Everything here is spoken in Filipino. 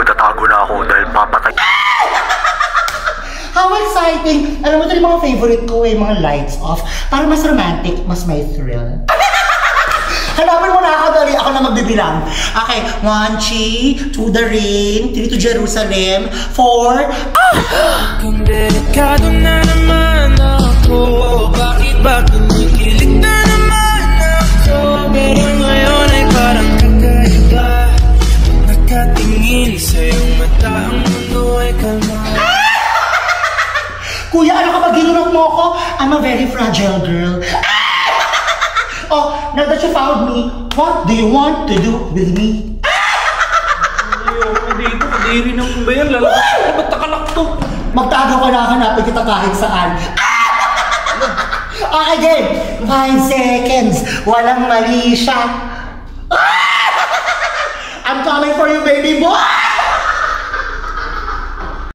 magtatago na ako dahil papatay. How exciting! Alam mo ito yung mga favorite ko mga lights off. Para mas romantic, mas may thrill. Hanapin mo na ako, dali ako na magbibilang. Okay, 1, chi, to the rain, 3 to Jerusalem, 4, Kung delikado na naman ako, bakit ba kinikilig na naman ako? Pero ngayon ay parang kakaiba, nakatingin sa iyong mata, ang mundo ay kalma. Kuya, ano ka ba ginurot mo ako? I'm a very fragile girl. Oh, now that you found me, what do you want to do with me? Ayoko dito, kadiri naman ba yan? Lalabas ko, ba't nakalakto? Magtago ka na, hanapin kita kahit saan. Okay, game. 5 seconds. Walang mali siya.